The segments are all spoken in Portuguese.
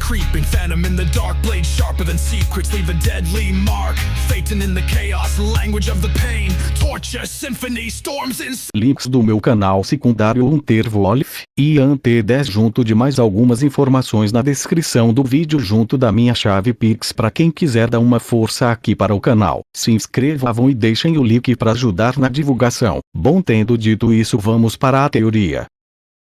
creeping, phantom in the dark, blade sharper than secrets, leave a deadly mark. Phaeton in the chaos, language of the pain, torture, symphony, storms in... Links do meu canal secundário Unterwolf e Ant10 junto de mais algumas informações na descrição do vídeo junto da minha chave Pix para quem quiser dar uma força aqui para o canal. Se inscrevam e deixem o like para ajudar na divulgação. Bom, tendo dito isso, vamos para a teoria.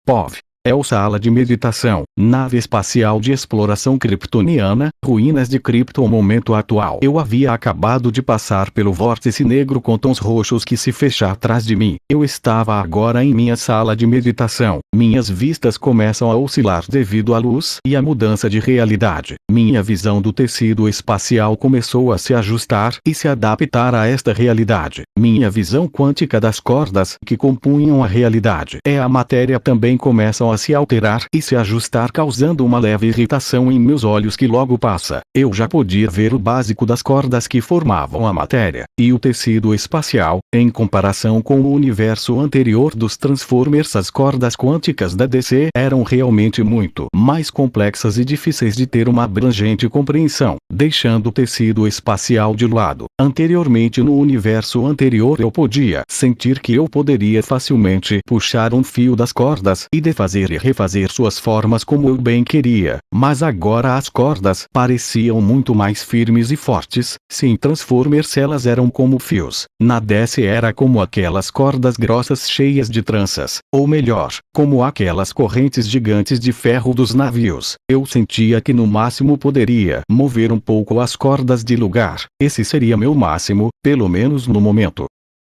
POV é o Sala de Meditação, nave espacial de exploração kryptoniana, ruínas de Krypton. Momento atual. Eu havia acabado de passar pelo vórtice negro com tons roxos que se fecha atrás de mim. Eu estava agora em minha sala de meditação. Minhas vistas começam a oscilar devido à luz e à mudança de realidade. Minha visão do tecido espacial começou a se ajustar e se adaptar a esta realidade. Minha visão quântica das cordas que compunham a realidade e a matéria também começam a se alterar e se ajustar, causando uma leve irritação em meus olhos que logo passa. Eu já podia ver o básico das cordas que formavam a matéria e o tecido espacial. Em comparação com o universo anterior dos Transformers, as cordas quânticas da DC eram realmente muito mais complexas e difíceis de ter uma abrangente compreensão, deixando o tecido espacial de lado. Anteriormente, no universo anterior, eu podia sentir que eu poderia facilmente puxar um fio das cordas e desfazer e refazer suas formas como eu bem queria, mas agora as cordas pareciam muito mais firmes e fortes. Sim, Transformers elas eram como fios. Na DC era como aquelas cordas grossas cheias de tranças, ou melhor, como aquelas correntes gigantes de ferro dos navios. Eu sentia que no máximo poderia mover um pouco as cordas de lugar. Esse seria meu máximo, pelo menos no momento.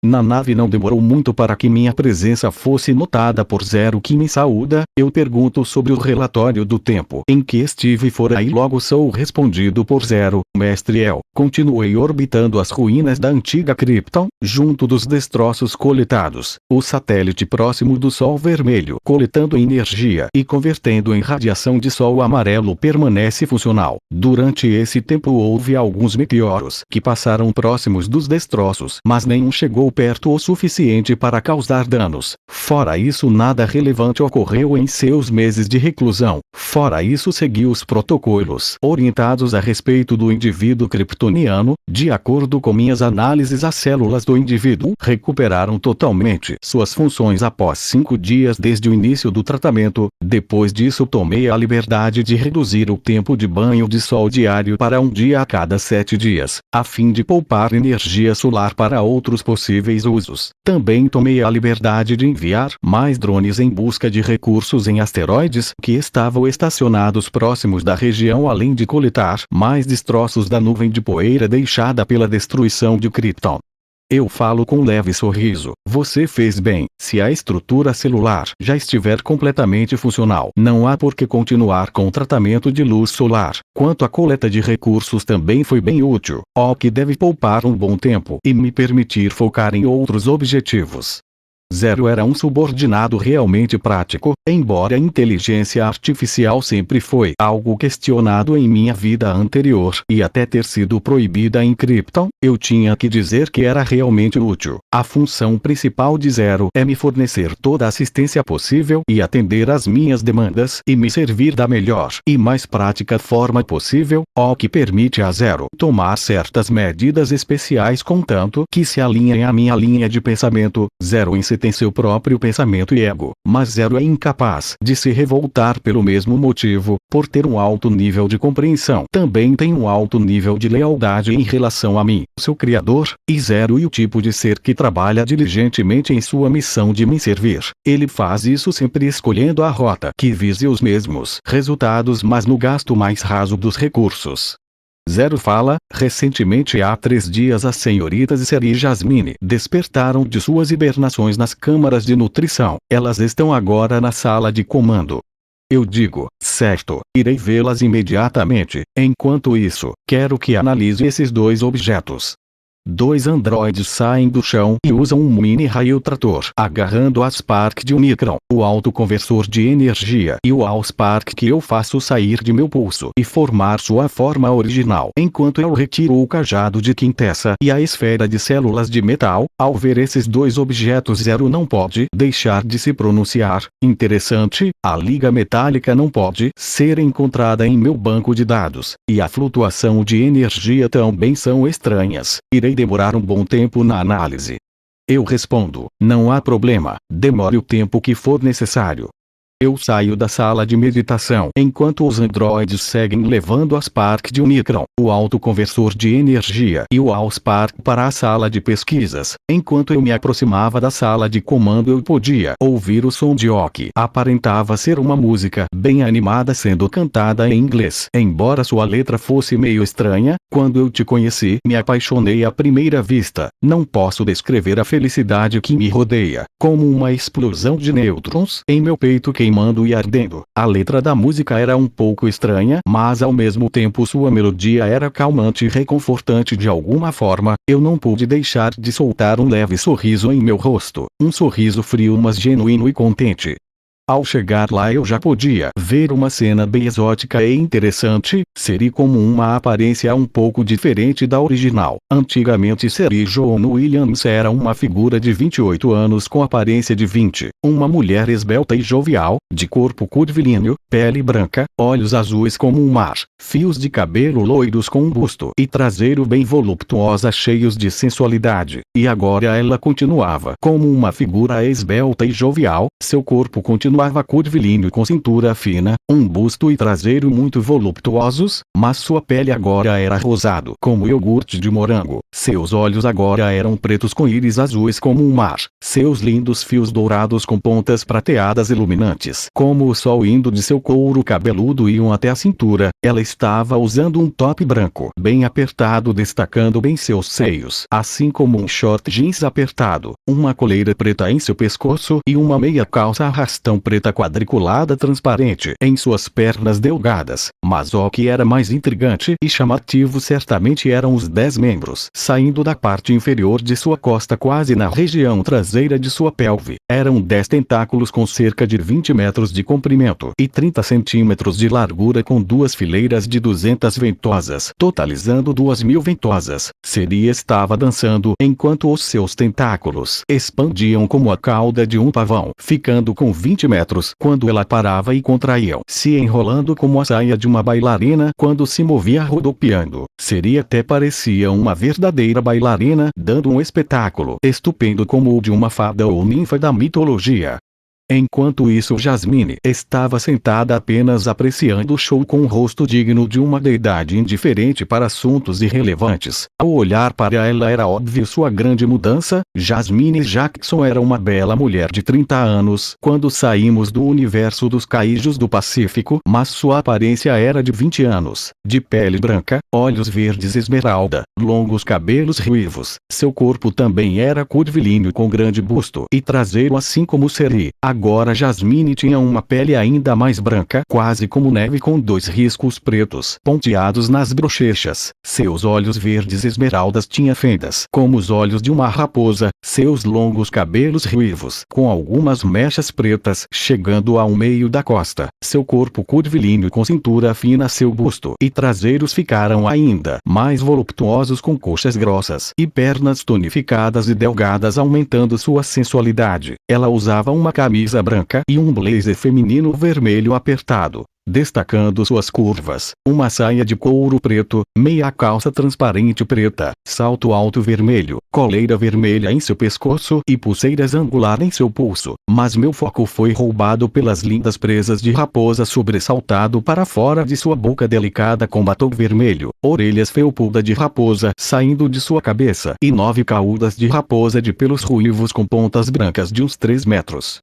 Na nave não demorou muito para que minha presença fosse notada por Zero, que me saúda. Eu pergunto sobre o relatório do tempo em que estive fora e logo sou respondido por Zero. Mestre El, continuei orbitando as ruínas da antiga Krypton, junto dos destroços coletados. O satélite próximo do Sol Vermelho, coletando energia e convertendo em radiação de Sol Amarelo, permanece funcional. Durante esse tempo houve alguns meteoros que passaram próximos dos destroços, mas nenhum chegou perto o suficiente para causar danos. Fora isso, nada relevante ocorreu em seus meses de reclusão. Fora isso, seguiu os protocolos orientados a respeito do indivíduo kryptoniano. De acordo com minhas análises, as células do indivíduo recuperaram totalmente suas funções após 5 dias desde o início do tratamento. Depois disso, tomei a liberdade de reduzir o tempo de banho de sol diário para 1 dia a cada 7 dias, a fim de poupar energia solar para outros possíveis usos. Também tomei a liberdade de enviar mais drones em busca de recursos em asteroides que estavam estacionados próximos da região, além de coletar mais destroços da nuvem de poeira deixada pela destruição de Krypton. Eu falo com um leve sorriso. Você fez bem. Se a estrutura celular já estiver completamente funcional, não há por que continuar com o tratamento de luz solar. Quanto à coleta de recursos, também foi bem útil, o que deve poupar um bom tempo e me permitir focar em outros objetivos. Zero era um subordinado realmente prático, embora a inteligência artificial sempre foi algo questionado em minha vida anterior e até ter sido proibida em Krypton. Eu tinha que dizer que era realmente útil. A função principal de Zero é me fornecer toda a assistência possível e atender às minhas demandas e me servir da melhor e mais prática forma possível, o que permite a Zero tomar certas medidas especiais contanto que se alinhem à minha linha de pensamento. Zero em si tem seu próprio pensamento e ego, mas Zero é incapaz de se revoltar pelo mesmo motivo, por ter um alto nível de compreensão. Também tem um alto nível de lealdade em relação a mim, seu criador, e Zero e o tipo de ser que trabalha diligentemente em sua missão de me servir. Ele faz isso sempre escolhendo a rota que vise os mesmos resultados, mas no gasto mais raso dos recursos. Zero fala. Recentemente, há 3 dias, as senhoritas Seri e Jasmine despertaram de suas hibernações nas câmaras de nutrição. Elas estão agora na sala de comando. Eu digo, certo, irei vê-las imediatamente. Enquanto isso, quero que analise esses 2 objetos. Dois androides saem do chão e usam um mini raio trator, agarrando a Spark de Unicron, o autoconversor de energia e o Allspark que eu faço sair de meu pulso e formar sua forma original, enquanto eu retiro o cajado de quintessa e a esfera de células de metal. Ao ver esses dois objetos, Zero não pode deixar de se pronunciar. Interessante, a liga metálica não pode ser encontrada em meu banco de dados, e a flutuação de energia também são estranhas. Irei demorar um bom tempo na análise. Eu respondo: não há problema, demore o tempo que for necessário. Eu saio da sala de meditação enquanto os androides seguem levando a Spark de Unicron, o autoconversor de energia e o Allspark para a sala de pesquisas. Enquanto eu me aproximava da sala de comando, eu podia ouvir o som de o que aparentava ser uma música bem animada sendo cantada em inglês. Embora sua letra fosse meio estranha, quando eu te conheci, me apaixonei à primeira vista. Não posso descrever a felicidade que me rodeia, como uma explosão de nêutrons em meu peito queimando e ardendo. A letra da música era um pouco estranha, mas ao mesmo tempo sua melodia era calmante e reconfortante de alguma forma. Eu não pude deixar de soltar um leve sorriso em meu rosto, um sorriso frio mas genuíno e contente. Ao chegar lá eu já podia ver uma cena bem exótica e interessante. Seri como uma aparência um pouco diferente da original. Antigamente Seri Joan Williams era uma figura de 28 anos com aparência de 20. Uma mulher esbelta e jovial, de corpo curvilíneo, pele branca, olhos azuis como um mar, fios de cabelo loiros com um busto e traseiro bem voluptuosa cheios de sensualidade. E agora ela continuava como uma figura esbelta e jovial. Seu corpo continuava curvilíneo com cintura fina, um busto e traseiro muito voluptuosos, mas sua pele agora era rosado como iogurte de morango. Seus olhos agora eram pretos com íris azuis como um mar. Seus lindos fios dourados com pontas prateadas iluminantes como o sol indo de seu couro cabeludo iam até a cintura. Ela estava usando um top branco bem apertado destacando bem seus seios, assim como um short jeans apertado, uma coleira preta em seu pescoço e uma meia calça arrastão preta quadriculada transparente em suas pernas delgadas. Mas o que era mais intrigante e chamativo certamente eram os 10 membros saindo da parte inferior de sua costa quase na região traseira de sua pelve. Eram 10 tentáculos com cerca de 20 metros de comprimento e 30 centímetros de largura com duas fileiras de 200 ventosas, totalizando 2.000 ventosas. Seri estava dançando enquanto os seus tentáculos expandiam como a cauda de um pavão, ficando com 20 metros quando ela parava e contraíam, se enrolando como a saia de uma bailarina quando se movia rodopiando. Seri até parecia uma verdadeira bailarina, dando um espetáculo estupendo como o de uma fada ou ninfa da mitologia. Enquanto isso Jasmine estava sentada apenas apreciando o show com um rosto digno de uma deidade indiferente para assuntos irrelevantes. Ao olhar para ela era óbvio sua grande mudança. Jasmine Jackson era uma bela mulher de 30 anos quando saímos do universo dos Kaijus do Pacífico, mas sua aparência era de 20 anos, de pele branca, olhos verdes esmeralda, longos cabelos ruivos. Seu corpo também era curvilíneo com grande busto e traseiro assim como Seri. Agora Jasmine tinha uma pele ainda mais branca, quase como neve com 2 riscos pretos ponteados nas bochechas. Seus olhos verdes esmeraldas tinham fendas como os olhos de uma raposa. Seus longos cabelos ruivos com algumas mechas pretas chegando ao meio da costa. Seu corpo curvilíneo com cintura fina. Seu busto e traseiros ficaram ainda mais voluptuosos com coxas grossas e pernas tonificadas e delgadas aumentando sua sensualidade. Ela usava uma camisa branca e um blazer feminino vermelho apertado, destacando suas curvas, uma saia de couro preto, meia calça transparente preta, salto alto vermelho, coleira vermelha em seu pescoço e pulseiras angular em seu pulso. Mas meu foco foi roubado pelas lindas presas de raposa sobressaltado para fora de sua boca delicada com batom vermelho, orelhas felpuda de raposa saindo de sua cabeça e 9 caudas de raposa de pelos ruivos com pontas brancas de uns 3 metros.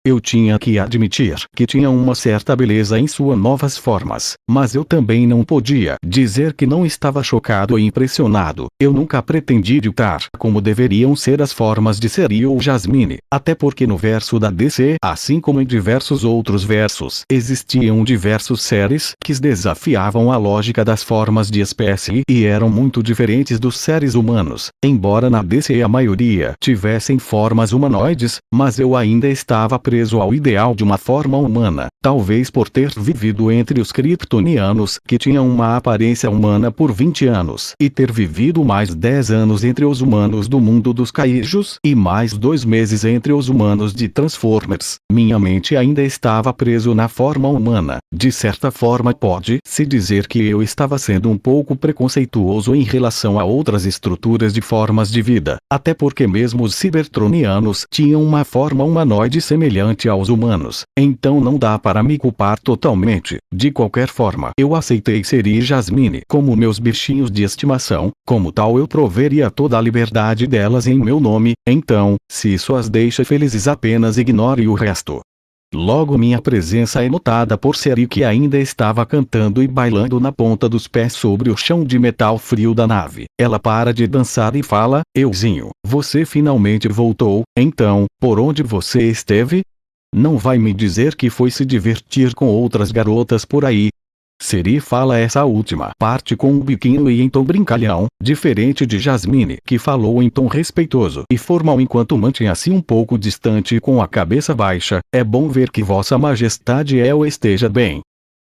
Eu tinha que admitir que tinha uma certa beleza em suas novas formas, mas eu também não podia dizer que não estava chocado e impressionado. Eu nunca pretendi ditar como deveriam ser as formas de Seri ou Jasmine, até porque no verso da DC, assim como em diversos outros versos, existiam diversos seres que desafiavam a lógica das formas de espécie e eram muito diferentes dos seres humanos, embora na DC a maioria tivessem formas humanoides, mas eu ainda estava preso ao ideal de uma forma humana, talvez por ter vivido entre os kryptonianos que tinham uma aparência humana por 20 anos e ter vivido mais 10 anos entre os humanos do mundo dos Kaijus e mais 2 meses entre os humanos de Transformers. Minha mente ainda estava preso na forma humana. De certa forma pode-se dizer que eu estava sendo um pouco preconceituoso em relação a outras estruturas de formas de vida, até porque mesmo os cybertronianos tinham uma forma humanoide semelhante aos humanos, então não dá para me culpar totalmente. De qualquer forma, eu aceitei Seri e Jasmine como meus bichinhos de estimação, como tal eu proveria toda a liberdade delas em meu nome, então, se isso as deixa felizes apenas ignore o resto. Logo minha presença é notada por Seri, que ainda estava cantando e bailando na ponta dos pés sobre o chão de metal frio da nave. Ela para de dançar e fala: "Euzinho, você finalmente voltou, então, por onde você esteve? Não vai me dizer que foi se divertir com outras garotas por aí?" Seri fala essa última parte com um biquinho e em tom brincalhão, diferente de Jasmine, que falou em tom respeitoso e formal enquanto mantinha-se um pouco distante com a cabeça baixa. "É bom ver que Vossa Majestade esteja bem."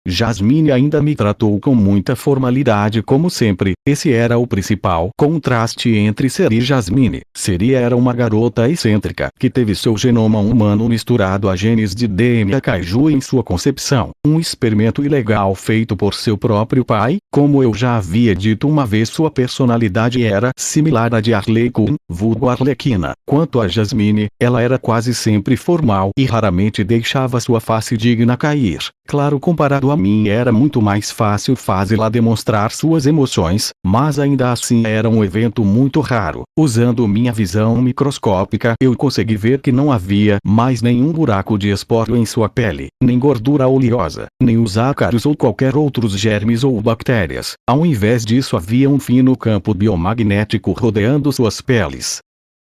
Jasmine ainda me tratou com muita formalidade como sempre. Esse era o principal contraste entre Seri e Jasmine. Seri era uma garota excêntrica que teve seu genoma humano misturado a genes de DNA Kaiju em sua concepção, um experimento ilegal feito por seu próprio pai. Como eu já havia dito uma vez, sua personalidade era similar à de Harley Quinn, vulgo Arlequina. Quanto a Jasmine, ela era quase sempre formal e raramente deixava sua face digna cair. Claro, comparado a mim era muito mais fácil fazê-la demonstrar suas emoções, mas ainda assim era um evento muito raro. Usando minha visão microscópica eu consegui ver que não havia mais nenhum buraco de esporo em sua pele, nem gordura oleosa, nem os ácaros ou qualquer outros germes ou bactérias. Ao invés disso havia um fino campo biomagnético rodeando suas peles.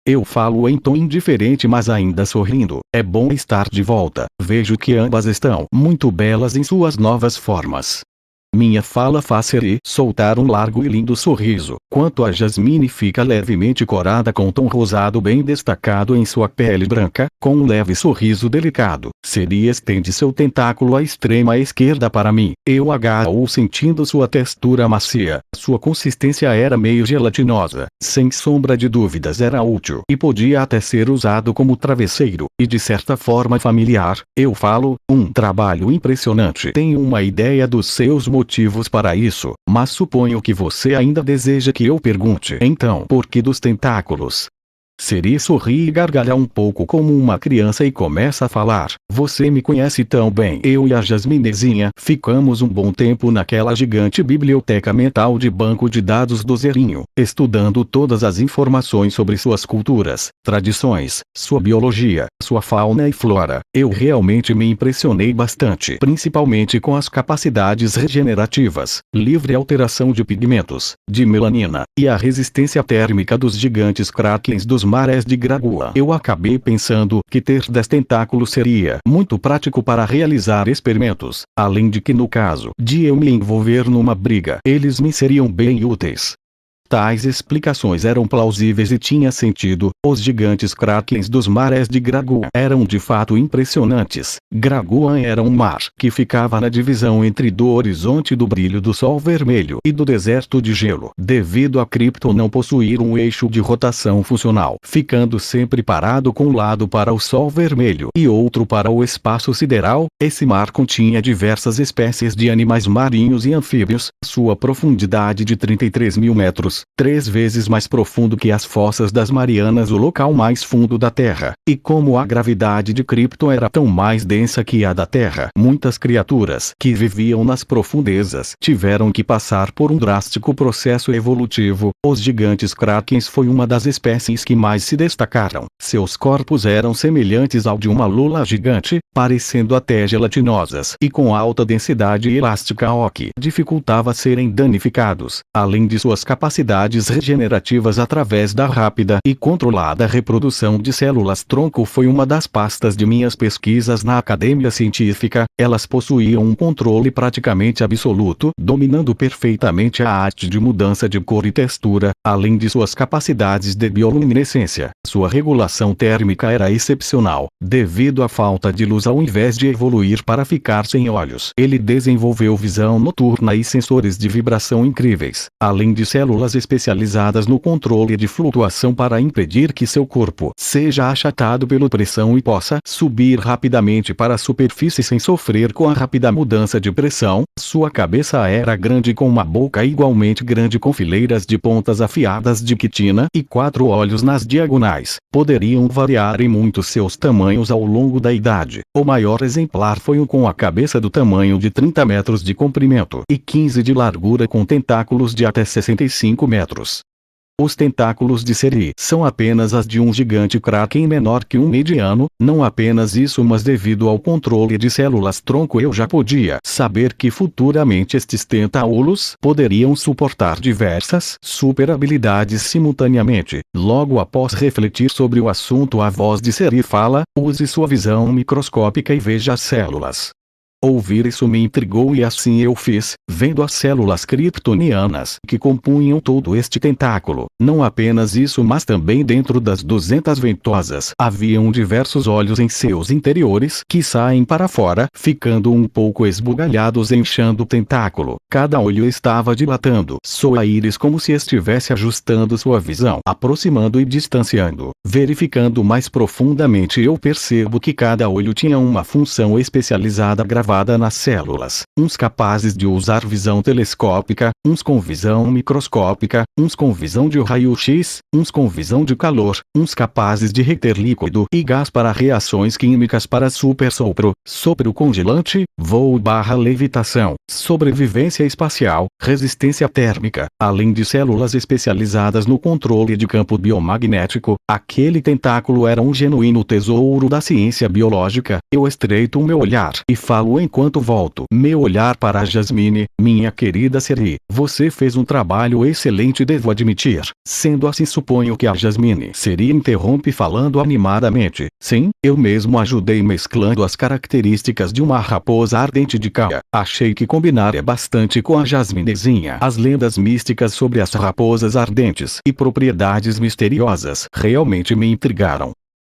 Eu falo em tom indiferente, mas ainda sorrindo. "É bom estar de volta. Vejo que ambas estão muito belas em suas novas formas." Minha fala faz Seri soltar um largo e lindo sorriso. Quanto a Jasmine, fica levemente corada com um tom rosado bem destacado em sua pele branca, com um leve sorriso delicado. Seri estende seu tentáculo à extrema esquerda para mim. Eu agarro sentindo sua textura macia. Sua consistência era meio gelatinosa. Sem sombra de dúvidas era útil e podia até ser usado como travesseiro, e de certa forma familiar. Eu falo: "Um trabalho impressionante. Tenho uma ideia dos seus motivos para isso, mas suponho que você ainda deseja que eu pergunte. Então, por que dos tentáculos?" Seri sorri e gargalha um pouco como uma criança e começa a falar: "Você me conhece tão bem. Eu e a Jasminezinha ficamos um bom tempo naquela gigante biblioteca mental de banco de dados do Zerinho, estudando todas as informações sobre suas culturas, tradições, sua biologia, sua fauna e flora. Eu realmente me impressionei bastante, principalmente com as capacidades regenerativas, livre alteração de pigmentos, de melanina, e a resistência térmica dos gigantes krakens dos mares de Gragua. Eu acabei pensando que ter 10 tentáculos seria muito prático para realizar experimentos, além de que no caso de eu me envolver numa briga, eles me seriam bem úteis." Tais explicações eram plausíveis e tinha sentido. Os gigantes krakens dos mares de Gragua eram de fato impressionantes. Gragua era um mar que ficava na divisão entre do horizonte do brilho do sol vermelho e do deserto de gelo, devido a Krypton não possuir um eixo de rotação funcional, ficando sempre parado com um lado para o sol vermelho e outro para o espaço sideral. Esse mar continha diversas espécies de animais marinhos e anfíbios. Sua profundidade de 33 mil metros 3 vezes mais profundo que as fossas das Marianas, o local mais fundo da Terra. E como a gravidade de Krypton era tão mais densa que a da Terra, muitas criaturas que viviam nas profundezas tiveram que passar por um drástico processo evolutivo. Os gigantes Krakens foi uma das espécies que mais se destacaram. Seus corpos eram semelhantes ao de uma lula gigante, parecendo até gelatinosas, e com alta densidade elástica, o que dificultava serem danificados, além de suas capacidades regenerativas através da rápida e controlada reprodução de células-tronco. Foi uma das pastas de minhas pesquisas na academia científica. Elas possuíam um controle praticamente absoluto, dominando perfeitamente a arte de mudança de cor e textura, além de suas capacidades de bioluminescência. Sua regulação térmica era excepcional, devido à falta de luz. Ao invés de evoluir para ficar sem olhos, ele desenvolveu visão noturna e sensores de vibração incríveis, além de células especializadas no controle de flutuação para impedir que seu corpo seja achatado pela pressão e possa subir rapidamente para a superfície sem sofrer com a rápida mudança de pressão. Sua cabeça era grande, com uma boca igualmente grande com fileiras de pontas afiadas de quitina e 4 olhos nas diagonais. Poderiam variar em muito seus tamanhos ao longo da idade. O maior exemplar foi um com a cabeça do tamanho de 30 metros de comprimento e 15 de largura, com tentáculos de até 65 metros. Os tentáculos de Seri são apenas as de um gigante Kraken menor que um mediano. Não apenas isso, mas devido ao controle de células-tronco eu já podia saber que futuramente estes tentáculos poderiam suportar diversas super habilidades simultaneamente. Logo após refletir sobre o assunto, a voz de Seri fala: use sua visão microscópica e veja as células. Ouvir isso me intrigou e assim eu fiz, vendo as células kryptonianas que compunham todo este tentáculo. Não apenas isso, mas também dentro das 200 ventosas haviam diversos olhos em seus interiores que saem para fora, ficando um pouco esbugalhados, enchendo o tentáculo. Cada olho estava dilatando sua íris como se estivesse ajustando sua visão, aproximando e distanciando. Verificando mais profundamente, eu percebo que cada olho tinha uma função especializada gravada nas células, uns capazes de usar visão telescópica, uns com visão microscópica, uns com visão de raio-x, uns com visão de calor, uns capazes de reter líquido e gás para reações químicas, para super sopro, sopro congelante, voo/levitação, sobrevivência espacial, resistência térmica, além de células especializadas no controle de campo biomagnético. Aquele tentáculo era um genuíno tesouro da ciência biológica. Eu estreito o meu olhar e falo enquanto volto meu olhar para a Jasmine: minha querida Seri, você fez um trabalho excelente, devo admitir. Sendo assim, suponho que a Jasmine Seri interrompe falando animadamente: sim, eu mesmo ajudei mesclando as características de uma raposa ardente de Kaia. Achei que combinaria bastante com a Jasminezinha. As lendas místicas sobre as raposas ardentes e propriedades misteriosas realmente me intrigaram.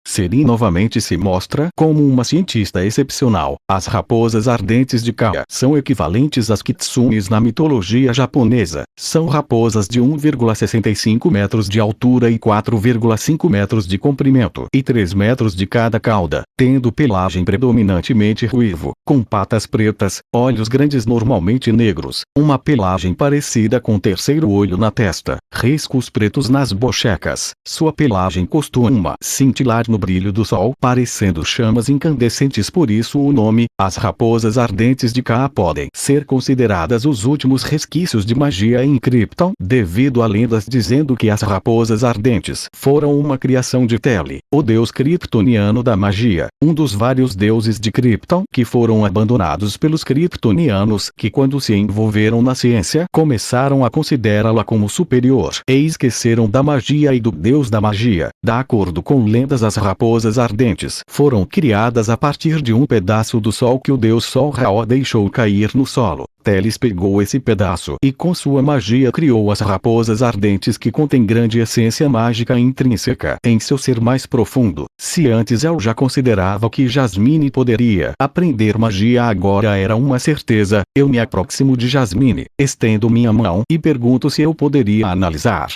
Seri novamente se mostra como uma cientista excepcional. As raposas ardentes de Kaia são equivalentes às kitsunes na mitologia japonesa. São raposas de 1,65 metros de altura e 4,5 metros de comprimento e 3 metros de cada cauda, tendo pelagem predominantemente ruivo, com patas pretas, olhos grandes normalmente negros, uma pelagem parecida com o terceiro olho na testa, riscos pretos nas bochecas. Sua pelagem costuma cintilar no brilho do sol, parecendo chamas incandescentes. Por isso o nome. As raposas ardentes de Kaia podem ser consideradas os últimos resquícios de magia em Krypton, devido a lendas dizendo que as raposas ardentes foram uma criação de Tele, o deus kryptoniano da magia, um dos vários deuses de Krypton que foram abandonados pelos kryptonianos, que quando se envolveram na ciência começaram a considerá-la como superior e esqueceram da magia e do deus da magia. De acordo com lendas, as raposas ardentes foram criadas a partir de um pedaço do sol que o deus Sol Ra deixou cair no solo. Teles pegou esse pedaço e com sua magia criou as raposas ardentes, que contêm grande essência mágica intrínseca em seu ser mais profundo. Se antes eu já considerava que Jasmine poderia aprender magia, agora era uma certeza. Eu me aproximo de Jasmine, estendo minha mão e pergunto se eu poderia analisar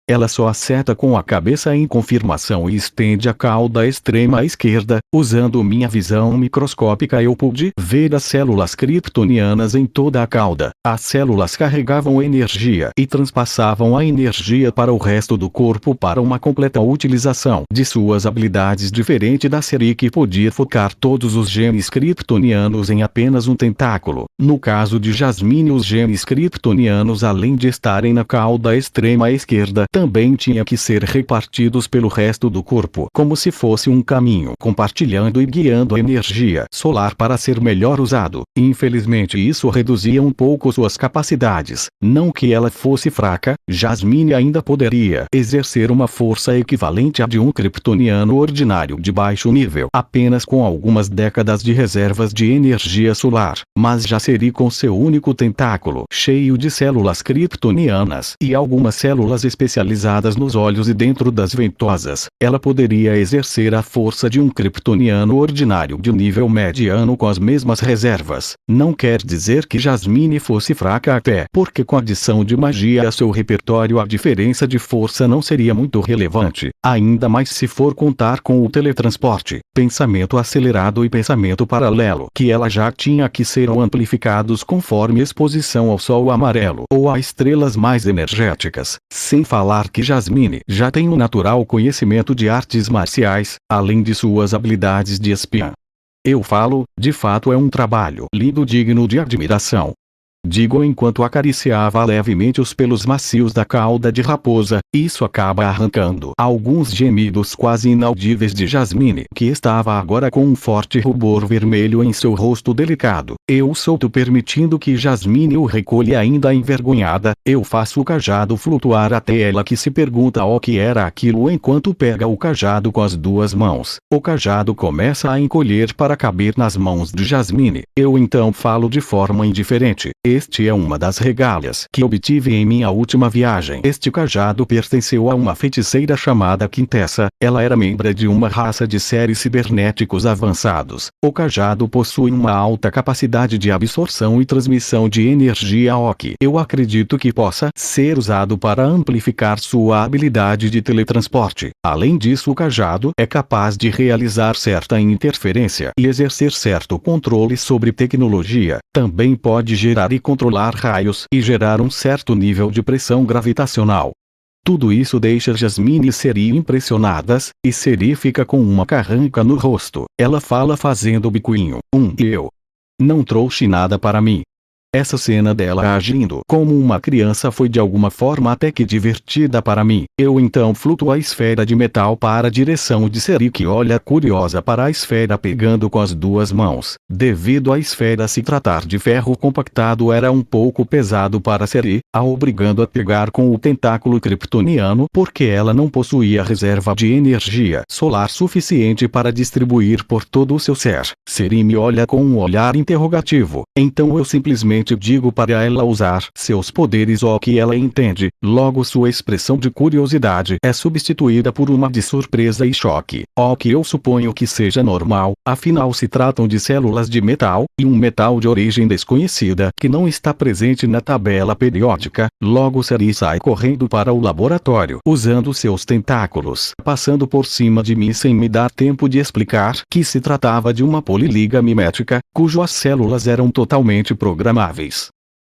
ela só acerta com a cabeça em confirmação e estende a cauda extrema à esquerda. Usando minha visão microscópica eu pude ver as células kryptonianas em toda a cauda. As células carregavam energia e transpassavam a energia para o resto do corpo para uma completa utilização de suas habilidades, diferente da Seri, que podia focar todos os genes kryptonianos em apenas um tentáculo. No caso de Jasmine, os genes kryptonianos, além de estarem na cauda extrema à esquerda, também tinham que ser repartidos pelo resto do corpo, como se fosse um caminho, compartilhando e guiando a energia solar para ser melhor usado. Infelizmente isso reduzia um pouco suas capacidades. Não que ela fosse fraca, Jasmine ainda poderia exercer uma força equivalente à de um kryptoniano ordinário de baixo nível, apenas com algumas décadas de reservas de energia solar. Mas já Seri, com seu único tentáculo cheio de células kryptonianas e algumas células especializadas nos olhos e dentro das ventosas, ela poderia exercer a força de um kryptoniano ordinário de nível mediano com as mesmas reservas. Não quer dizer que Jasmine fosse fraca, até porque com a adição de magia a seu repertório a diferença de força não seria muito relevante, ainda mais se for contar com o teletransporte, pensamento acelerado e pensamento paralelo, que ela já tinha, que serão amplificados conforme exposição ao sol amarelo ou a estrelas mais energéticas. Sem falar que Jasmine já tem um natural conhecimento de artes marciais, além de suas habilidades de espiã. Eu falo, de fato é um trabalho lindo, digno de admiração. Digo enquanto acariciava levemente os pelos macios da cauda de raposa. Isso acaba arrancando alguns gemidos quase inaudíveis de Jasmine, que estava agora com um forte rubor vermelho em seu rosto delicado. Eu solto, permitindo que Jasmine o recolha ainda envergonhada. Eu faço o cajado flutuar até ela, que se pergunta o que era aquilo enquanto pega o cajado com as duas mãos. O cajado começa a encolher para caber nas mãos de Jasmine. Eu então falo de forma indiferente. Este é uma das regálias que obtive em minha última viagem. Este cajado pertenceu a uma feiticeira chamada Quintessa. Ela era membro de uma raça de seres cibernéticos avançados. O cajado possui uma alta capacidade de absorção e transmissão de energia que eu acredito que possa ser usado para amplificar sua habilidade de teletransporte. Além disso, o cajado é capaz de realizar certa interferência e exercer certo controle sobre tecnologia. Também pode gerar e controlar raios e gerar um certo nível de pressão gravitacional. Tudo isso deixa Jasmine e Seri impressionadas, e Seri fica com uma carranca no rosto. Ela fala fazendo biquinho. Eu não trouxe nada para mim. Essa cena dela agindo como uma criança foi de alguma forma até que divertida para mim. Eu então flutuo a esfera de metal para a direção de Seri, que olha curiosa para a esfera pegando com as duas mãos. Devido à esfera se tratar de ferro compactado, era um pouco pesado para Seri, a obrigando a pegar com o tentáculo kryptoniano, porque ela não possuía reserva de energia solar suficiente para distribuir por todo o seu ser. Seri me olha com um olhar interrogativo. Então eu simplesmente digo para ela usar seus poderes, o que ela entende. Logo sua expressão de curiosidade é substituída por uma de surpresa e choque, o que eu suponho que seja normal, afinal se tratam de células de metal, e um metal de origem desconhecida que não está presente na tabela periódica. Logo Seri sai correndo para o laboratório, usando seus tentáculos, passando por cima de mim sem me dar tempo de explicar que se tratava de uma poliliga mimética, cujas células eram totalmente programáveis.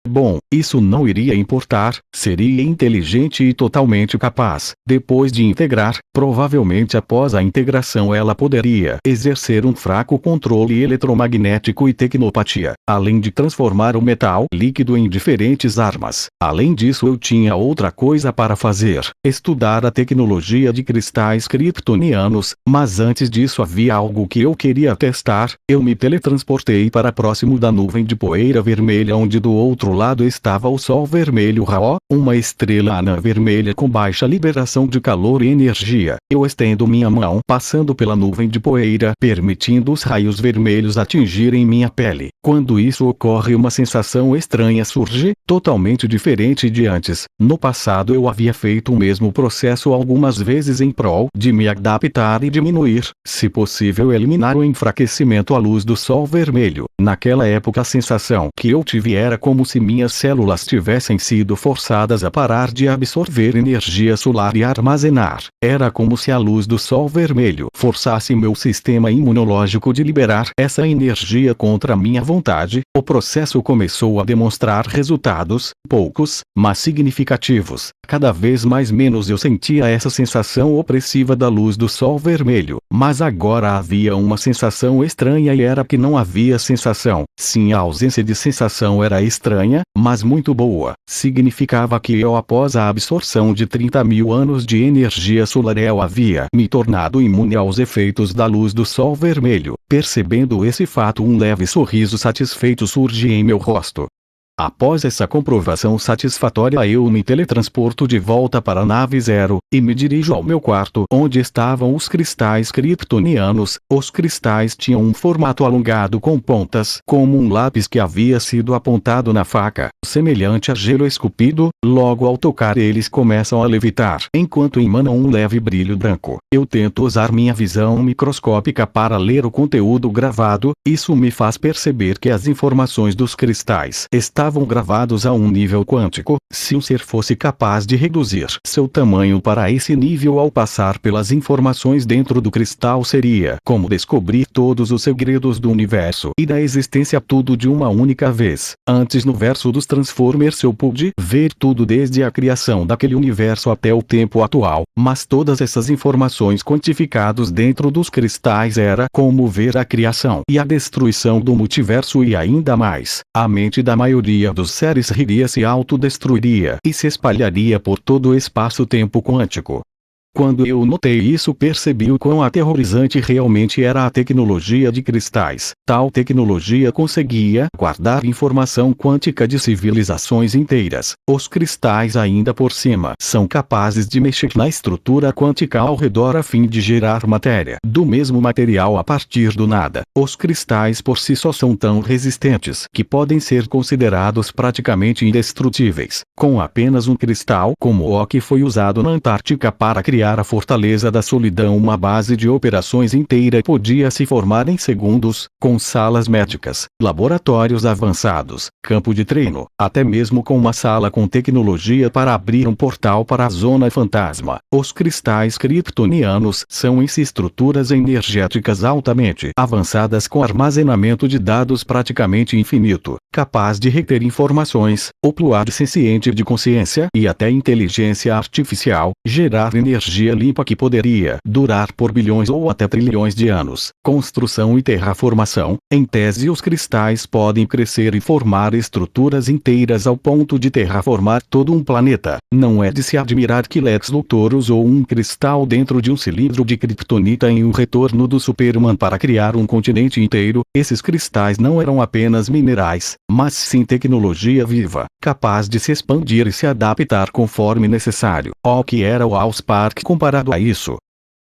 Bom, isso não iria importar, seria inteligente e totalmente capaz. Depois de integrar, provavelmente após a integração ela poderia exercer um fraco controle eletromagnético e tecnopatia, além de transformar o metal líquido em diferentes armas. Além disso eu tinha outra coisa para fazer, estudar a tecnologia de cristais kryptonianos, mas antes disso havia algo que eu queria testar. Eu me teletransportei para próximo da nuvem de poeira vermelha, onde do outro lado estava o Sol vermelho Ra, uma estrela anã vermelha com baixa liberação de calor e energia. Eu estendo minha mão passando pela nuvem de poeira, permitindo os raios vermelhos atingirem minha pele. Quando isso ocorre, uma sensação estranha surge, totalmente diferente de antes. No passado eu havia feito o mesmo processo algumas vezes em prol de me adaptar e diminuir, se possível eliminar o enfraquecimento à luz do sol vermelho. Naquela época a sensação que eu tive era como se minhas células tivessem sido forçadas a parar de absorver energia solar e armazenar. Era como se a luz do sol vermelho forçasse meu sistema imunológico de liberar essa energia contra minha vontade. O processo começou a demonstrar resultados, poucos, mas significativos. Cada vez menos eu sentia essa sensação opressiva da luz do sol vermelho, mas agora havia uma sensação estranha e era que não havia sensação. Sim, a ausência de sensação era estranha, mas muito boa. Significava que eu, após a absorção de 30.000 anos de energia solar, eu havia me tornado imune aos efeitos da luz do sol vermelho. Percebendo esse fato, um leve sorriso satisfeito surge em meu rosto. Após essa comprovação satisfatória, eu me teletransporto de volta para a nave Zero, e me dirijo ao meu quarto, onde estavam os cristais kryptonianos. Os cristais tinham um formato alongado com pontas, como um lápis que havia sido apontado na faca, semelhante a gelo esculpido. Logo ao tocar eles começam a levitar, enquanto emanam um leve brilho branco. Eu tento usar minha visão microscópica para ler o conteúdo gravado. Isso me faz perceber que as informações dos cristais estavam gravados a um nível quântico. Se um ser fosse capaz de reduzir seu tamanho para esse nível ao passar pelas informações dentro do cristal, seria como descobrir todos os segredos do universo e da existência, tudo de uma única vez. Antes, no verso dos Transformers, eu pude ver tudo desde a criação daquele universo até o tempo atual, mas todas essas informações quantificadas dentro dos cristais era como ver a criação e a destruição do multiverso e ainda mais. A mente da maioria dos seres se autodestruiria e se espalharia por todo o espaço-tempo quântico. Quando eu notei isso, percebi o quão aterrorizante realmente era a tecnologia de cristais. Tal tecnologia conseguia guardar informação quântica de civilizações inteiras. Os cristais, ainda por cima, são capazes de mexer na estrutura quântica ao redor a fim de gerar matéria do mesmo material a partir do nada. Os cristais por si só são tão resistentes que podem ser considerados praticamente indestrutíveis. Com apenas um cristal, como o que foi usado na Antártica para criar a Fortaleza da Solidão, uma base de operações inteira podia se formar em segundos, com salas médicas, laboratórios avançados, campo de treino, até mesmo com uma sala com tecnologia para abrir um portal para a Zona Fantasma. Os cristais kryptonianos são em si estruturas energéticas altamente avançadas com armazenamento de dados praticamente infinito, capaz de reter informações, opluar senciente de consciência e até inteligência artificial, gerar energia limpa que poderia durar por bilhões ou até trilhões de anos. Construção e terraformação. Em tese, os cristais podem crescer e formar estruturas inteiras ao ponto de terraformar todo um planeta. Não é de se admirar que Lex Luthor usou um cristal dentro de um cilindro de kryptonita em O Retorno do Superman para criar um continente inteiro. Esses cristais não eram apenas minerais, mas sim tecnologia viva, capaz de se expandir e se adaptar conforme necessário. O que era o Allspark comparado a isso?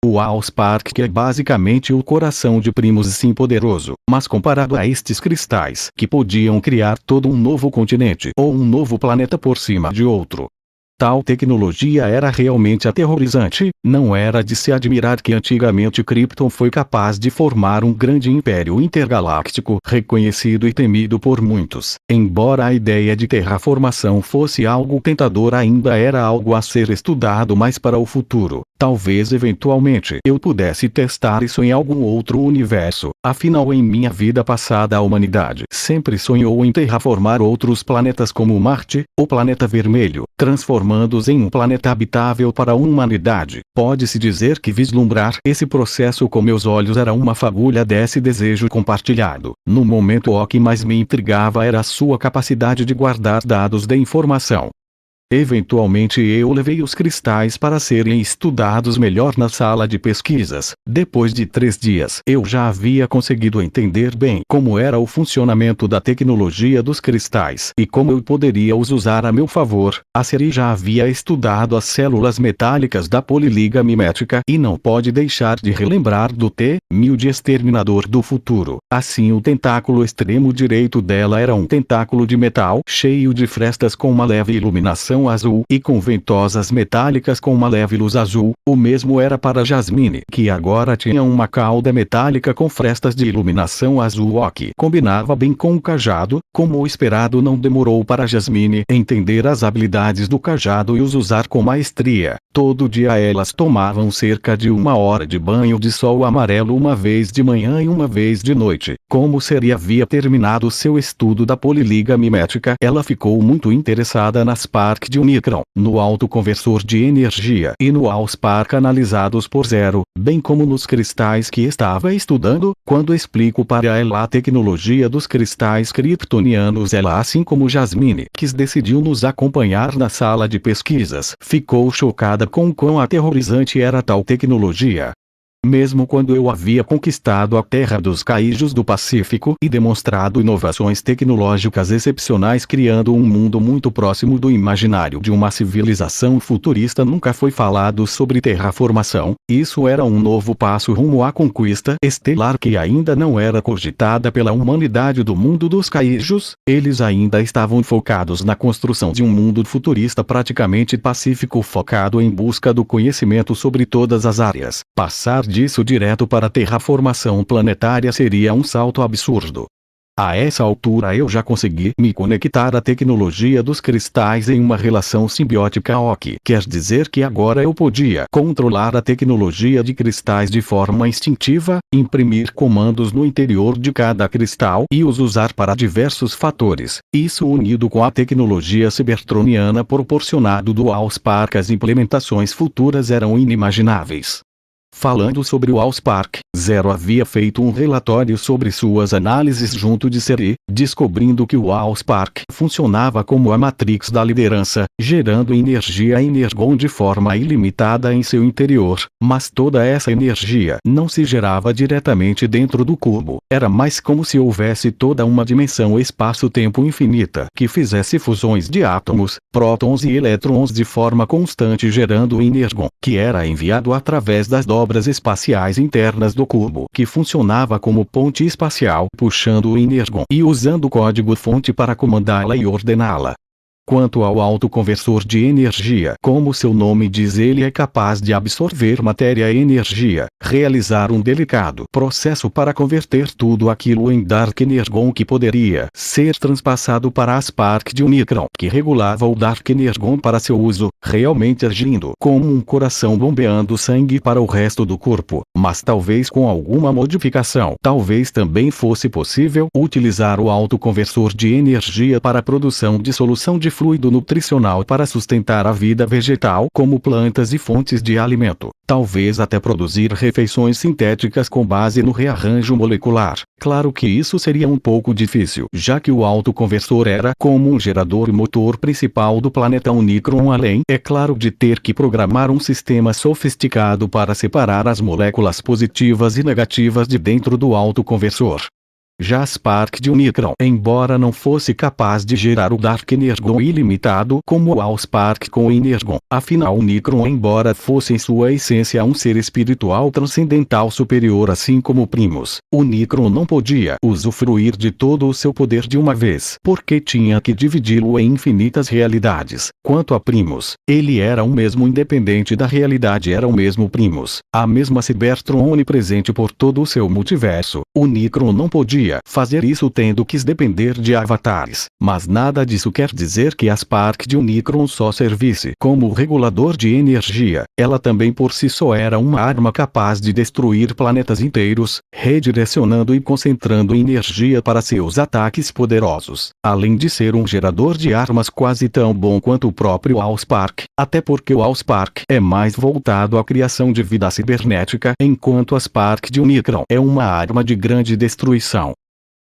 O Allspark, que é basicamente o coração de Primus, sim, poderoso, mas comparado a estes cristais que podiam criar todo um novo continente ou um novo planeta por cima de outro. Tal tecnologia era realmente aterrorizante. Não era de se admirar que antigamente Krypton foi capaz de formar um grande império intergaláctico, reconhecido e temido por muitos. Embora a ideia de terraformação fosse algo tentador, ainda era algo a ser estudado mais para o futuro. Talvez eventualmente eu pudesse testar isso em algum outro universo. Afinal, em minha vida passada a humanidade sempre sonhou em terraformar outros planetas como Marte, o planeta vermelho, transformando-os em um planeta habitável para a humanidade. Pode-se dizer que vislumbrar esse processo com meus olhos era uma fagulha desse desejo compartilhado. No momento, o que mais me intrigava era a sua capacidade de guardar dados de informação. Eventualmente eu levei os cristais para serem estudados melhor na sala de pesquisas. Depois de 3 dias, eu já havia conseguido entender bem como era o funcionamento da tecnologia dos cristais e como eu poderia os usar a meu favor. A Seri já havia estudado as células metálicas da poliliga mimética e não pode deixar de relembrar do T-1000 de Exterminador do Futuro. Assim, o tentáculo extremo direito dela era um tentáculo de metal cheio de frestas com uma leve iluminação azul e com ventosas metálicas com uma leve luz azul. O mesmo era para Jasmine, que agora tinha uma cauda metálica com frestas de iluminação azul, o que combinava bem com o cajado. Como o esperado, não demorou para Jasmine entender as habilidades do cajado e os usar com maestria. Todo dia elas tomavam cerca de 1 hora de banho de sol amarelo, uma vez de manhã e uma vez de noite. Como Seri havia terminado seu estudo da poliliga mimética, ela ficou muito interessada nas Spark de Unicron, no autoconversor de energia e no Allspark analisados por Zero, bem como nos cristais que estava estudando. Quando explico para ela a tecnologia dos cristais kryptonianos, ela, assim como Jasmine, que decidiu nos acompanhar na sala de pesquisas, ficou chocada com quão aterrorizante era tal tecnologia. Mesmo quando eu havia conquistado a terra dos Kaijus do Pacífico e demonstrado inovações tecnológicas excepcionais, criando um mundo muito próximo do imaginário de uma civilização futurista, nunca foi falado sobre terraformação. Isso era um novo passo rumo à conquista estelar que ainda não era cogitada pela humanidade do mundo dos Kaijus. Eles ainda estavam focados na construção de um mundo futurista praticamente pacífico, focado em busca do conhecimento sobre todas as áreas. Passar disso direto para a terraformação planetária seria um salto absurdo. A essa altura eu já consegui me conectar à tecnologia dos cristais em uma relação simbiótica, o que quer dizer que agora eu podia controlar a tecnologia de cristais de forma instintiva, imprimir comandos no interior de cada cristal e os usar para diversos fatores. Isso, unido com a tecnologia cybertroniana proporcionado do Allspark, as implementações futuras eram inimagináveis. Falando sobre o Allspark, Zero havia feito um relatório sobre suas análises junto de Seri, descobrindo que o Allspark funcionava como a Matrix da liderança, gerando energia Energon de forma ilimitada em seu interior, mas toda essa energia não se gerava diretamente dentro do cubo. Era mais como se houvesse toda uma dimensão espaço-tempo infinita que fizesse fusões de átomos, prótons e elétrons de forma constante, gerando Energon, que era enviado através das dobras espaciais internas do cubo, que funcionava como ponte espacial, puxando o Energon e usando o código-fonte para comandá-la e ordená-la. Quanto ao autoconversor de energia, como seu nome diz, ele é capaz de absorver matéria e energia, realizar um delicado processo para converter tudo aquilo em Dark Energon que poderia ser transpassado para a Spark de Unicron, que regulava o Dark Energon para seu uso, realmente agindo como um coração bombeando sangue para o resto do corpo. Mas talvez com alguma modificação, talvez também fosse possível utilizar o autoconversor de energia para a produção de solução de fluido nutricional para sustentar a vida vegetal, como plantas e fontes de alimento. Talvez até produzir refeições sintéticas com base no rearranjo molecular. Claro que isso seria um pouco difícil, já que o autoconversor era como um gerador e motor principal do planeta Unicron, além, é claro, de ter que programar um sistema sofisticado para separar as moléculas positivas e negativas de dentro do autoconversor. Já a Spark de Unicron, embora não fosse capaz de gerar o Dark Energon ilimitado como o Allspark com o Energon, afinal Unicron, embora fosse em sua essência um ser espiritual transcendental superior assim como Primus, Unicron não podia usufruir de todo o seu poder de uma vez, porque tinha que dividi-lo em infinitas realidades. Quanto a Primus, ele era o mesmo independente da realidade, era o mesmo Primus, a mesma Cybertron onipresente por todo o seu multiverso. Unicron não podia fazer isso tendo que depender de avatares, mas nada disso quer dizer que a Spark de Unicron só servisse como regulador de energia. Ela também por si só era uma arma capaz de destruir planetas inteiros, redirecionando e concentrando energia para seus ataques poderosos, além de ser um gerador de armas quase tão bom quanto o próprio Allspark, até porque o Allspark é mais voltado à criação de vida cibernética, enquanto a Spark de Unicron é uma arma de grande destruição.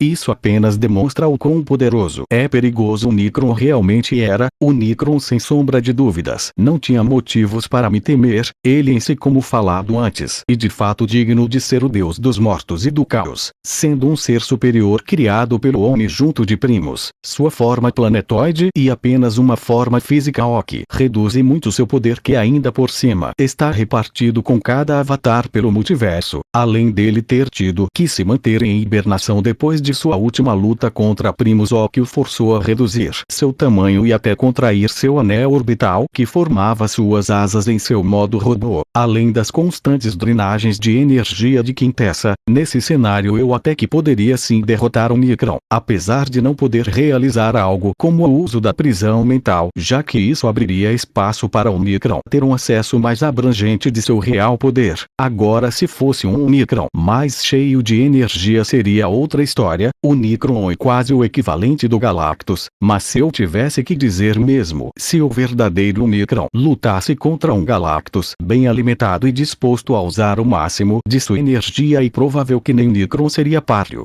Isso apenas demonstra o quão poderoso é perigoso o Nikron realmente era. O Nikron, sem sombra de dúvidas, não tinha motivos para me temer, ele em si, como falado antes, e de fato digno de ser o deus dos mortos e do caos, sendo um ser superior criado pelo homem junto de primos, sua forma planetoide e apenas uma forma física que reduz muito seu poder, que ainda por cima está repartido com cada avatar pelo multiverso, além dele ter tido que se manter em hibernação depois de sua última luta contra primos, que o forçou a reduzir seu tamanho e até contrair seu anel orbital que formava suas asas em seu modo robô, além das constantes drenagens de energia de quintessa. Nesse cenário eu até que poderia sim derrotar o Nikron, apesar de não poder realizar algo como o uso da prisão mental, já que isso abriria espaço para o Nikron ter um acesso mais abrangente de seu real poder. Agora, se fosse um Nikron mais cheio de energia, seria outra história. O Nikron é quase o equivalente do Galactus, mas se eu tivesse que dizer mesmo, se o verdadeiro Nikron lutasse contra um Galactus bem alimentado e disposto a usar o máximo de sua energia, é provável que nem Nikron seria páreo.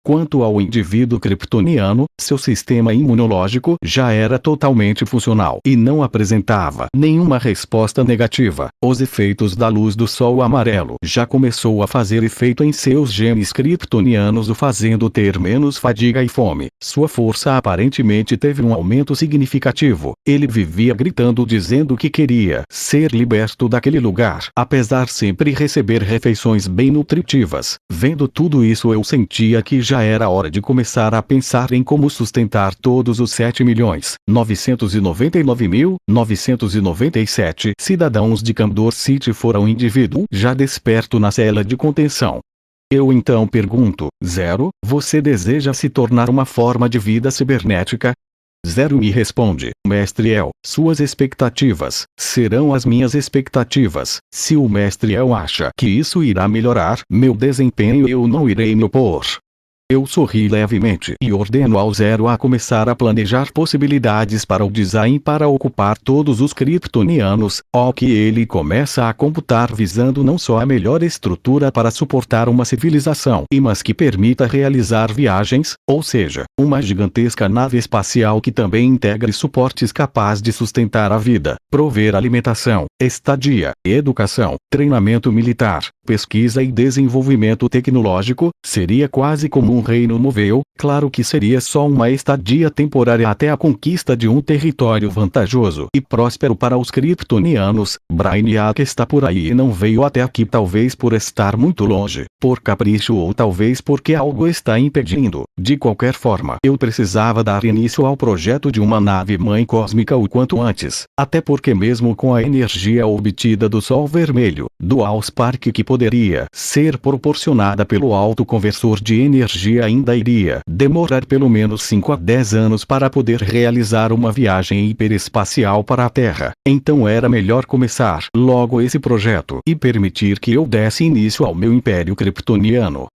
Quanto ao indivíduo kryptoniano, seu sistema imunológico já era totalmente funcional e não apresentava nenhuma resposta negativa. Os efeitos da luz do sol amarelo já começou a fazer efeito em seus genes kryptonianos, o fazendo ter menos fadiga e fome. Sua força aparentemente teve um aumento significativo. Ele vivia gritando, dizendo que queria ser liberto daquele lugar, apesar de sempre receber refeições bem nutritivas. Vendo tudo isso, eu sentia que já era hora de começar a pensar em como sustentar todos os 7.999.997 cidadãos de Candor City, fora um indivíduo já desperto na cela de contenção. Eu então pergunto: Zero, você deseja se tornar uma forma de vida cibernética? Zero me responde: Mestre El, suas expectativas serão as minhas expectativas. Se o Mestre El acha que isso irá melhorar meu desempenho, eu não irei me opor. Eu sorri levemente e ordeno ao Zero a começar a planejar possibilidades para o design para ocupar todos os kryptonianos, que ele começa a computar, visando não só a melhor estrutura para suportar uma civilização, mas que permita realizar viagens, ou seja, uma gigantesca nave espacial que também integre suportes capazes de sustentar a vida, prover alimentação, estadia, educação, treinamento militar, pesquisa e desenvolvimento tecnológico. Seria quase como um reino móvel. Claro que seria só uma estadia temporária até a conquista de um território vantajoso e próspero para os kryptonianos. Brainiac está por aí e não veio até aqui, talvez por estar muito longe, por capricho, ou talvez porque algo está impedindo. De qualquer forma, eu precisava dar início ao projeto de uma nave-mãe cósmica o quanto antes, até porque mesmo com a energia obtida do Sol Vermelho, do Allspark, que poderia ser proporcionada pelo autoconversor de energia, ainda iria demorar pelo menos 5 a 10 anos para poder realizar uma viagem hiperespacial para a Terra. Então era melhor começar logo esse projeto e permitir que eu desse início ao meu império kryptoniano.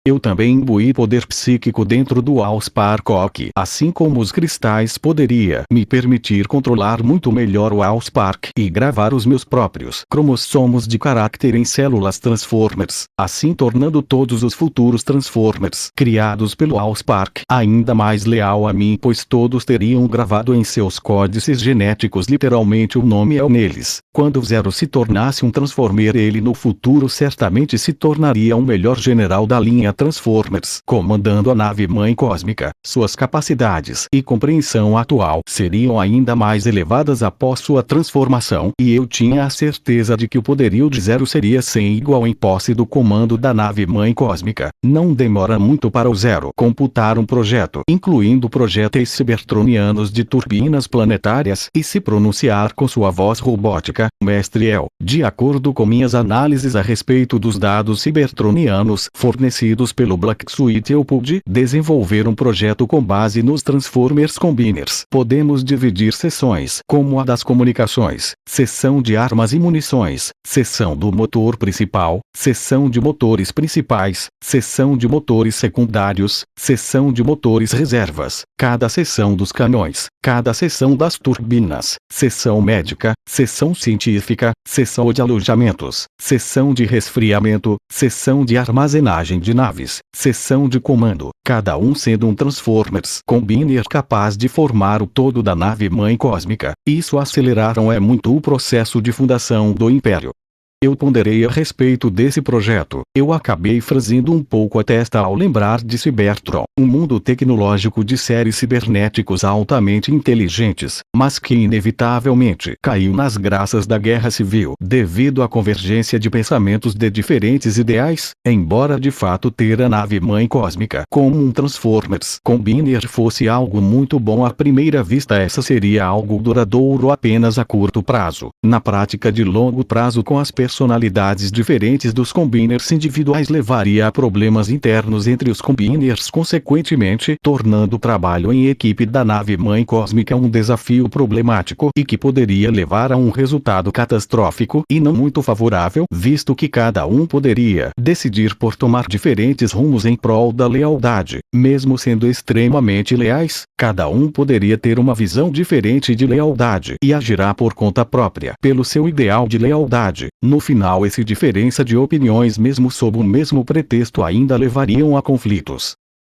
Eu também imbuí poder psíquico dentro do Allspark, que, assim como os cristais, poderia me permitir controlar muito melhor o Allspark e gravar os meus próprios cromossomos de caráter em células Transformers, assim tornando todos os futuros Transformers criados pelo Allspark ainda mais leal a mim, pois todos teriam gravado em seus códices genéticos literalmente o nome El neles. Quando Zero se tornasse um Transformer, ele no futuro certamente se tornaria um melhor general da linha Transformers, comandando a nave-mãe cósmica. Suas capacidades e compreensão atual seriam ainda mais elevadas após sua transformação, e eu tinha a certeza de que o poderio de Zero seria sem igual em posse do comando da nave-mãe cósmica. Não demora muito para o Zero computar um projeto, incluindo projéteis cybertronianos de turbinas planetárias, e se pronunciar com sua voz robótica: Mestre El, de acordo com minhas análises a respeito dos dados cybertronianos fornecidos pelo Black Suite, eu pude desenvolver um projeto com base nos Transformers Combiners. Podemos dividir seções, como a das comunicações, seção de armas e munições, seção do motor principal, seção de motores principais, seção de motores secundários, seção de motores reservas, cada seção dos canhões, cada seção das turbinas, seção médica, seção científica, seção de alojamentos, seção de resfriamento, seção de armazenagem de naves. naves, seção de comando, cada um sendo um Transformers Combiner capaz de formar o todo da nave-mãe cósmica. Isso aceleraram muito o processo de fundação do Império. Eu ponderei a respeito desse projeto. Eu acabei franzindo um pouco a testa ao lembrar de Cybertron, um mundo tecnológico de seres cibernéticos altamente inteligentes, mas que inevitavelmente caiu nas graças da Guerra Civil devido à convergência de pensamentos de diferentes ideais. Embora de fato ter a nave-mãe cósmica como um Transformers Combiner fosse algo muito bom à primeira vista, essa seria algo duradouro apenas a curto prazo. Na prática de longo prazo, com as personalidades diferentes dos Combiners individuais, levaria a problemas internos entre os Combiners, consequentemente tornando o trabalho em equipe da nave-mãe cósmica um desafio problemático e que poderia levar a um resultado catastrófico e não muito favorável, visto que cada um poderia decidir por tomar diferentes rumos em prol da lealdade. Mesmo sendo extremamente leais, cada um poderia ter uma visão diferente de lealdade e agirá por conta própria pelo seu ideal de lealdade. No final, essa diferença de opiniões, mesmo sob o mesmo pretexto, ainda levariam a conflitos.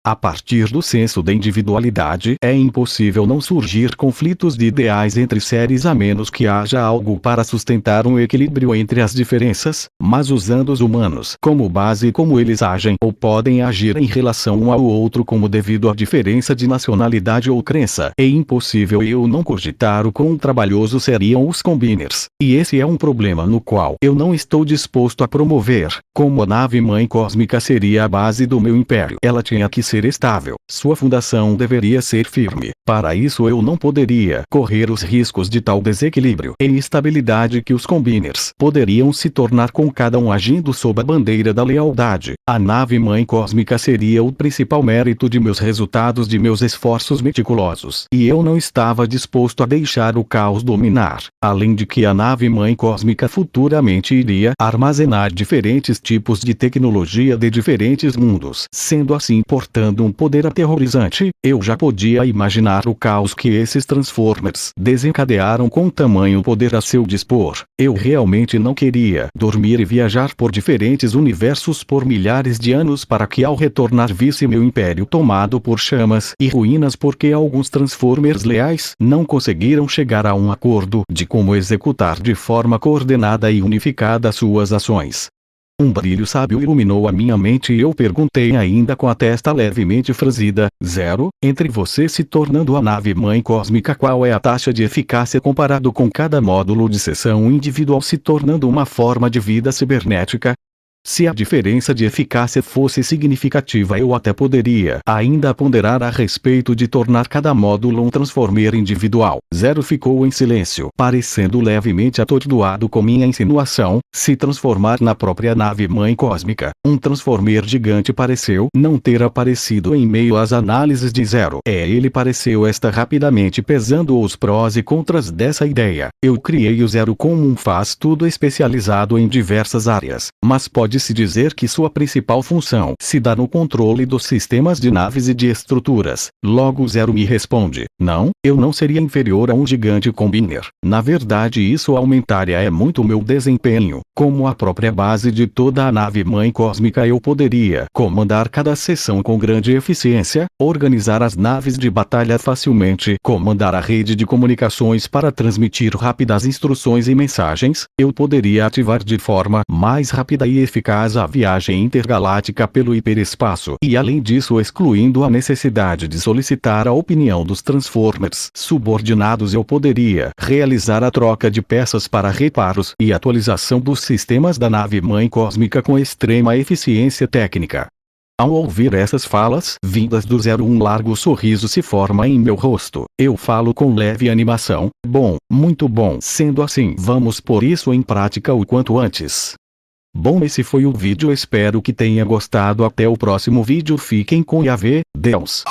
A partir do senso da individualidade, é impossível não surgir conflitos de ideais entre séries a menos que haja algo para sustentar um equilíbrio entre as diferenças, mas usando os humanos como base, como eles agem ou podem agir em relação um ao outro como devido à diferença de nacionalidade ou crença, é impossível eu não cogitar o quão trabalhoso seriam os Combiners. E esse é um problema no qual eu não estou disposto a promover. Como a nave-mãe cósmica seria a base do meu império, ela tinha que ser estável, sua fundação deveria ser firme. Para isso eu não poderia correr os riscos de tal desequilíbrio e instabilidade que os Combiners poderiam se tornar com cada um agindo sob a bandeira da lealdade. A nave-mãe cósmica seria o principal mérito de meus resultados, de meus esforços meticulosos, e eu não estava disposto a deixar o caos dominar. Além de que a nave-mãe cósmica futuramente iria armazenar diferentes tipos de tecnologia de diferentes mundos, sendo assim portando um poder aterrorizante. Eu já podia imaginar o caos que esses Transformers desencadearam com tamanho poder a seu dispor. Eu realmente não queria dormir e viajar por diferentes universos por milhares de anos para que ao retornar visse meu império tomado por chamas e ruínas porque alguns Transformers leais não conseguiram chegar a um acordo de como executar de forma coordenada e unificada suas ações. Um brilho sábio iluminou a minha mente e eu perguntei, ainda com a testa levemente franzida: Zero, entre você se tornando a nave-mãe cósmica, qual é a taxa de eficácia comparado com cada módulo de seção individual se tornando uma forma de vida cibernética? Se a diferença de eficácia fosse significativa, eu até poderia ainda ponderar a respeito de tornar cada módulo um Transformer individual. Zero ficou em silêncio, parecendo levemente atordoado com minha insinuação. Se transformar na própria nave-mãe cósmica, um Transformer gigante pareceu não ter aparecido em meio às análises de Zero. Ele pareceu estar rapidamente pesando os prós e contras dessa ideia. Eu criei o Zero como um faz-tudo especializado em diversas áreas, mas pode-se dizer que sua principal função se dá no controle dos sistemas de naves e de estruturas. Logo Zero me responde: não, eu não seria inferior a um gigante Combiner. Na verdade, isso aumentaria muito meu desempenho. Como a própria base de toda a nave-mãe cósmica, eu poderia comandar cada seção com grande eficiência, organizar as naves de batalha facilmente, comandar a rede de comunicações para transmitir rápidas instruções e mensagens. Eu poderia ativar de forma mais rápida e eficaz a viagem intergaláctica pelo hiperespaço, e além disso, excluindo a necessidade de solicitar a opinião dos Transformers subordinados, eu poderia realizar a troca de peças para reparos e atualização dos sistemas da nave-mãe cósmica com extrema eficiência técnica. Ao ouvir essas falas vindas do Zero, um largo sorriso se forma em meu rosto. Eu falo com leve animação: bom, muito bom. Sendo assim, vamos pôr isso em prática o quanto antes. Bom, esse foi o vídeo, espero que tenha gostado. Até o próximo vídeo, fiquem com Yahvé, Deus.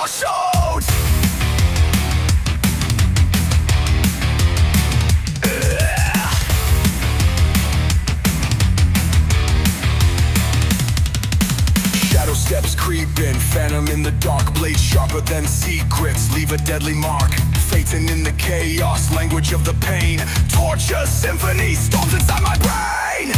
Steps creeping, phantom in the dark, blade sharper than secrets, leave a deadly mark. Phaeton in the chaos, language of the pain, torture symphony storms inside my brain.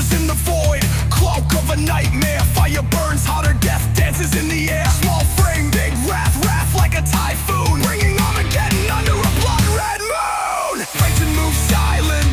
whispers in the void, cloak of a nightmare. Fire burns hotter, death dances in the air. Small frame, big wrath, wrath like a typhoon, bringing Armageddon under a blood red moon. Phaeton moves silent,